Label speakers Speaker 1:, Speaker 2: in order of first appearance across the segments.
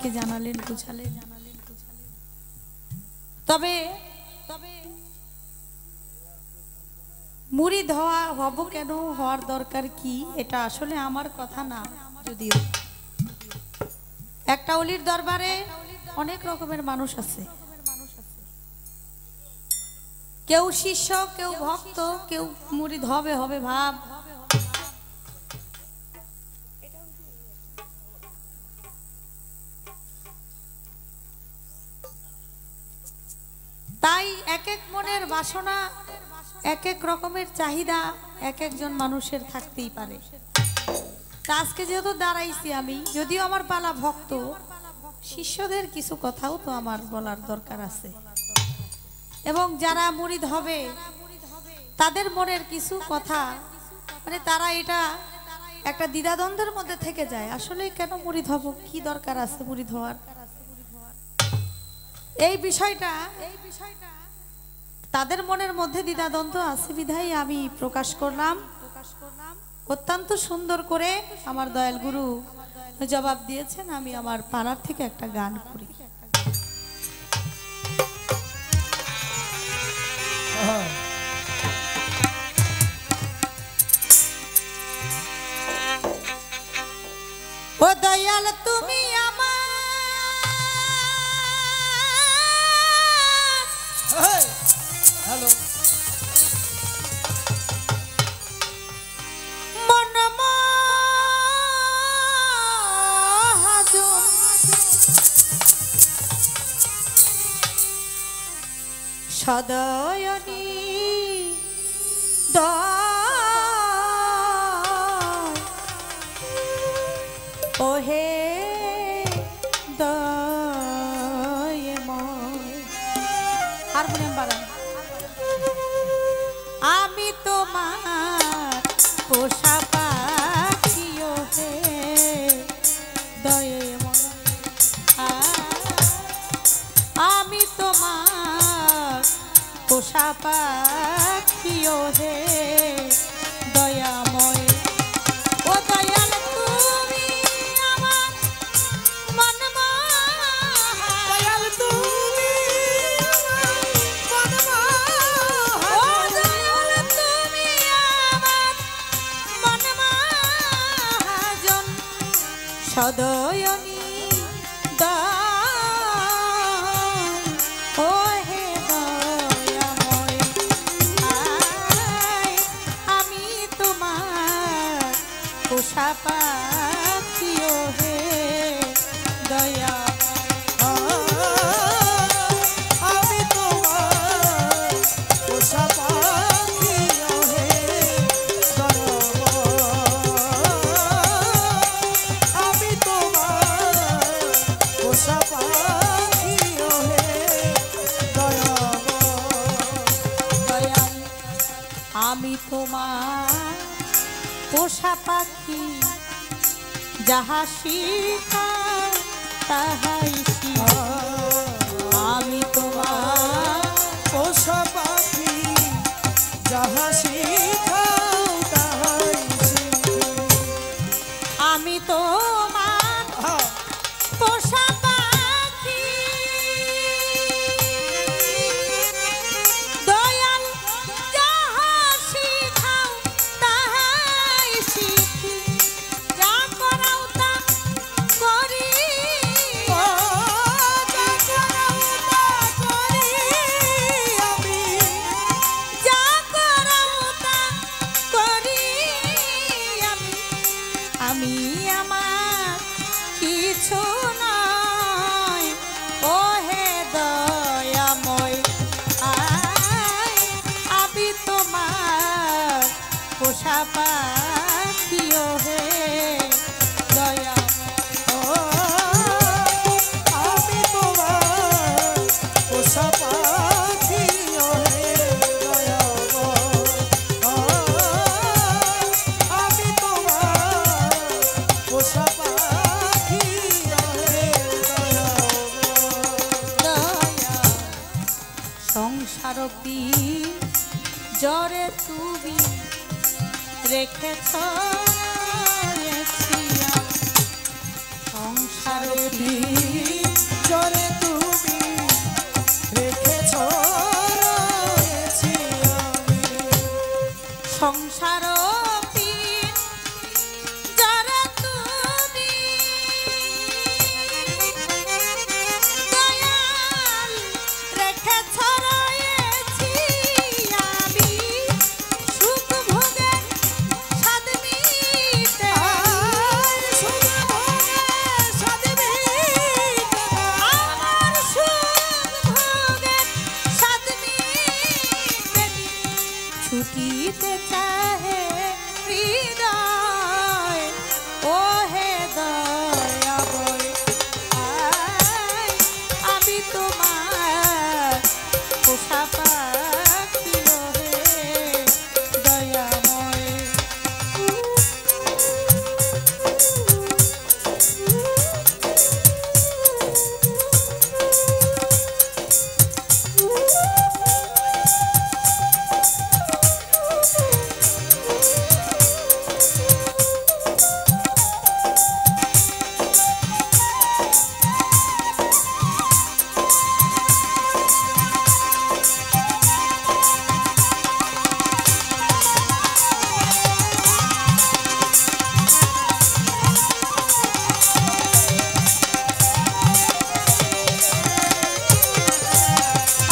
Speaker 1: আমাকে জানালেন, বুঝালেন। তবে মুরিদ হব কেন, হওয়ার দরকার কি, এটা আসলে আমার কথা না। যদিও একটা অলির দরবারে অনেক রকমের মানুষ আছে, কেউ শিষ্য, কেউ ভক্ত, কেউ মুরিদ হবে হবে ভাব। তাই এক এক মনের বাসনা, এক এক রকমের চাহিদা এক একজন মানুষের থাকতেই পারে। আজকে যেহেতু দাঁড়াইছি আমি, যদিও আমার পালা ভক্ত, শিষ্যদের কিছু কথাও তো আমার বলার দরকার আছে। এবং যারা মুরিদ হবে তাদের মনের কিছু কথা, মানে তারা এটা একটা দ্বিধাদ্বন্দ্বের মধ্যে থেকে যায়, আসলে কেন মুরিদ হব, কি দরকার আছে মুরিদ হওয়ার। এই বিষয়টা তাদের মনের মধ্যে দ্বিধাদ্বন্দ্ব আছে বিধায় আমি প্রকাশ করলাম। অত্যন্ত সুন্দর করে আমার দয়াল গুরু জবাব দিয়েছেন। আমি আমার পাড়ার থেকে একটা গান করি। ও দয়াল তুমি আমার,
Speaker 2: হ্যালো,
Speaker 1: সদয়নি ওহে হারমোনিয়াম বাজান। আমি তোমার পোষা পাখি ওহে দয়াময়, আমি তোমার পোষা পাখি ওহে দয়াময়। ও দয়াল তুমি আমার মন, দয়াল তুমি ও দয়াল তুমি আমার মন মহাজন, সদয়নি পোষা পাখি ওহে দয়া,
Speaker 2: আমি তোমার পোষা পাখি ওহে আমি তোমার পোষা পাখি ওহে
Speaker 1: দয়াল, আমি তোমার পোষা পাখি, যাহা শিখাও তাহাই আমি তোমার
Speaker 2: পোষা পাখি, যাহা শিখাও তাহাই
Speaker 1: আমি তোমার পোষা পাখি, দয়াল যাহা শিখাও তাহাই শিখি, যা করাও তা করি, যা করাও তা করি আমি, যা করাও তা করি আমি, আমি আমার কিছু নয় ওহে দয়াময়, আমি তোমার পোষা পাখি ওহে দয়াময়,
Speaker 2: আমি তোমার পোষা পাখি ওহে আমি তোমার পোষা পাখি ওহে
Speaker 1: সংসার জরে তুমি রেখেছ সংসার সংসারে
Speaker 2: জরে তুমি রেখেছ রয়েছি আমি
Speaker 1: সংসার যারা তুমি দয়াল রেখেছ রয়েছি আমি সুখ ভোগে স্বাদ নিতে
Speaker 2: সুখ ভোগে স্বাদ নিতে
Speaker 1: আমার সুখ ভোগে স্বাদ নিতে ছুটিতে চাহে হৃদয় ও হে দয়াময় আয় আমি তোমার পোষা পাখি হে দয়াময়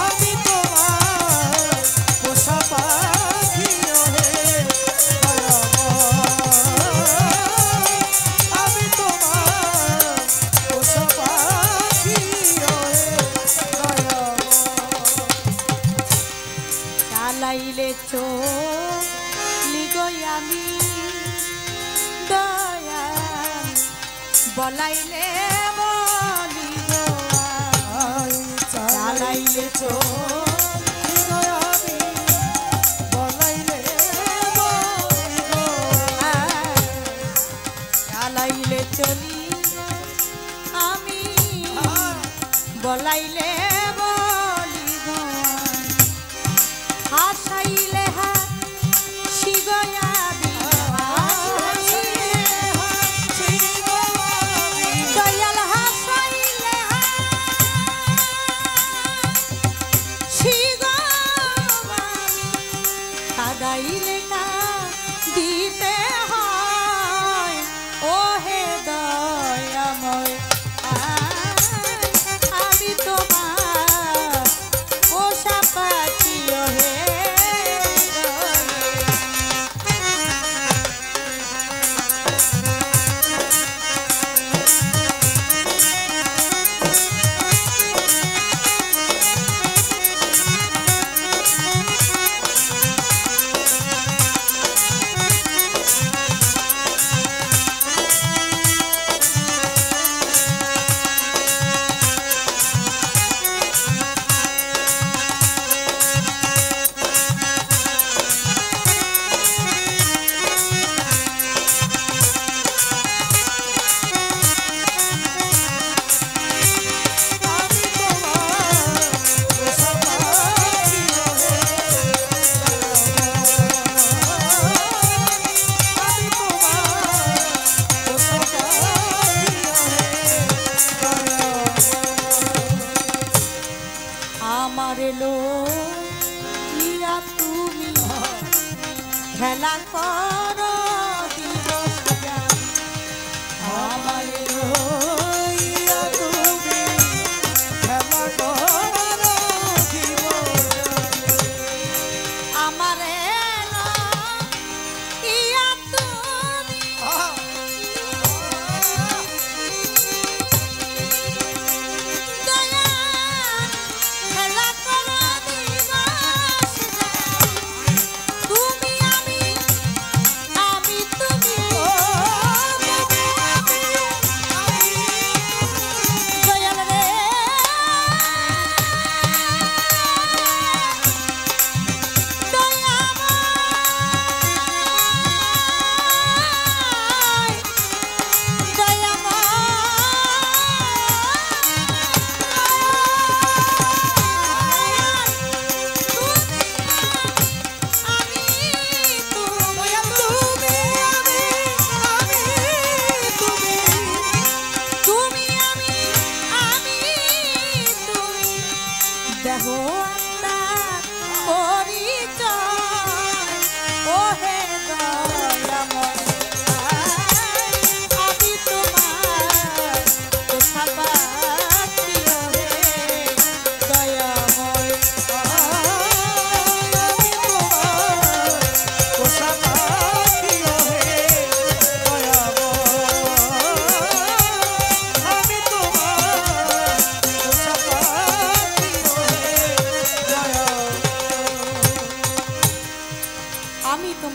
Speaker 2: আমি তোমার পোষা পাখি হে দয়াময় আমি তোমার পোষা পাখি হে দয়াময়
Speaker 1: চালাইলে চলি গই আমি দয়াল বলাইলে বলি গো
Speaker 2: চালাইলে চলি আমি বলাইলে
Speaker 1: চালাইলে চলি আমি বলাইলে বলি গো হাসাইলে হাসি গয়াবি দয়াল হাসাইলে হাসি গয়াবি কাদাইলে দিতে হয় ও হে দয়াময় আমি তোমার পোষা পাখি হে আমার লো ইয়া তুমি খেলা করো দিবস জানি আমার
Speaker 2: রইয়া তুমি খেলা করো জীবন
Speaker 1: আমার লো ইয়া তুমি দয়াল খেলা করো দিবস জানি তুমি আমি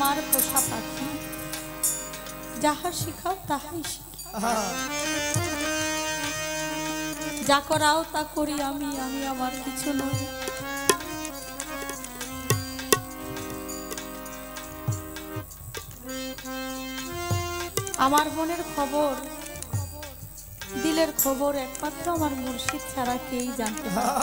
Speaker 1: আমার পোষা পাখি, যাহা শিখাও তাহাই শিখি, যা করাও তা করি আমি, আমি আমার কিছু নই। আমার মনের খবর, দিলের খবর একমাত্র আমার মুর্শিদ ছাড়া কেই জানতে পারে।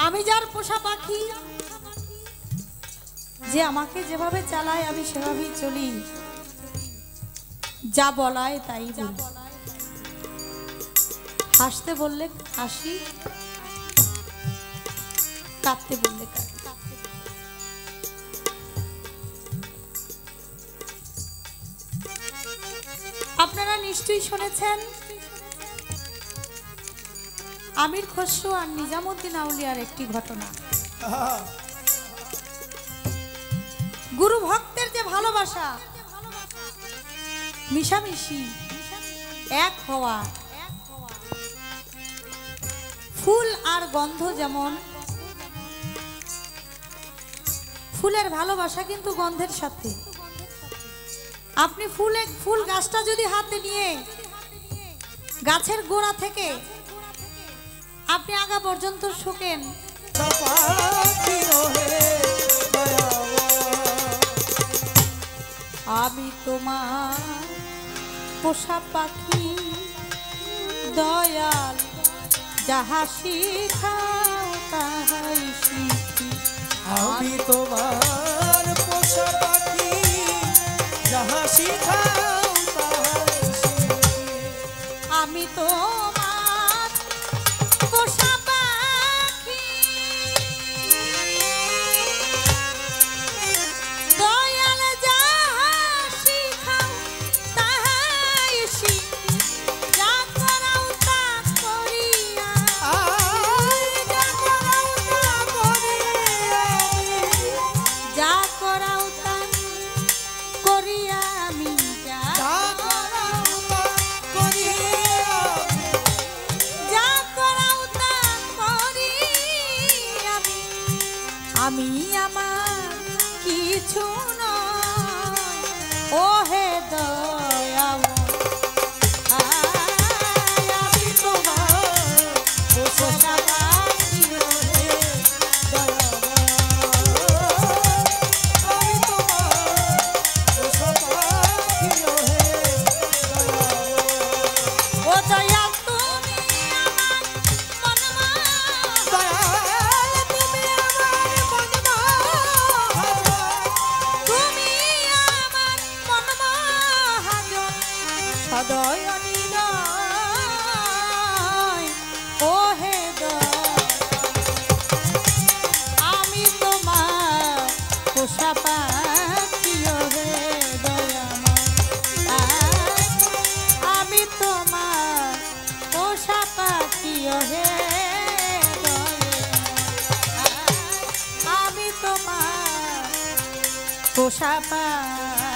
Speaker 1: আমি যার পোষা পাখি, যে আমাকে যেভাবে চালায় আমি সেভাবেই চলি, যা বলায় তাই বলি। হাসতে বললে হাসি, কাঁদতে বললে কাঁদি। আপনারা নিশ্চয়ই শুনেছেন আমির খসরু আর নিজামুদ্দিন আউলিয়ার একটি ঘটনা। গুরু ভক্তের যে ভালোবাসা, মিশামিশি, এক হওয়া, ফুল আর গন্ধ যেমন, ফুলের ভালোবাসা কিন্তু গন্ধের সাথে। আপনি ফুল গাছটা যদি হাতে নিয়ে গাছের গোড়া থেকে আপনি আগা পর্যন্ত শুকেন, আমি তোমার পোষা পাখি দয়াল, যাহা শিখাও তাহাই শিখি।
Speaker 2: আমি তোমার পোষা পাখি, যাহা শিখাও তাহাই শিখি।
Speaker 1: আমি তোমার পোষা পাখি দয়াল, যাহা শিখাও তাহাই শিখি, যা করাও তা করিয়া,
Speaker 2: যা করাও তা করিয়া,
Speaker 1: যা করাও তা করিয়া আমি,
Speaker 2: যা করাও তা করিয়া,
Speaker 1: যা করাও তা করি আমি, আমি আমার কিছু নয় ও হে দয়াল।
Speaker 2: আমি তোমার পোষা পাখি রে দয়াবান। আমি তোমার পোষা পাখি রে দয়াবান।
Speaker 1: ও দয়াল তুমি আমার মনমা,
Speaker 2: দয়াল তুমি আমার মনমোহন,
Speaker 1: তুমি আমার মনমহাজন, সদয় নিলয় ও হে দয়াল। আমি তোমার পোষা পাখি ও হে দয়াময়, আমি তোমার পোষা পাখি ও হে দয়াময়, আমি তোমার পোষা পাখি।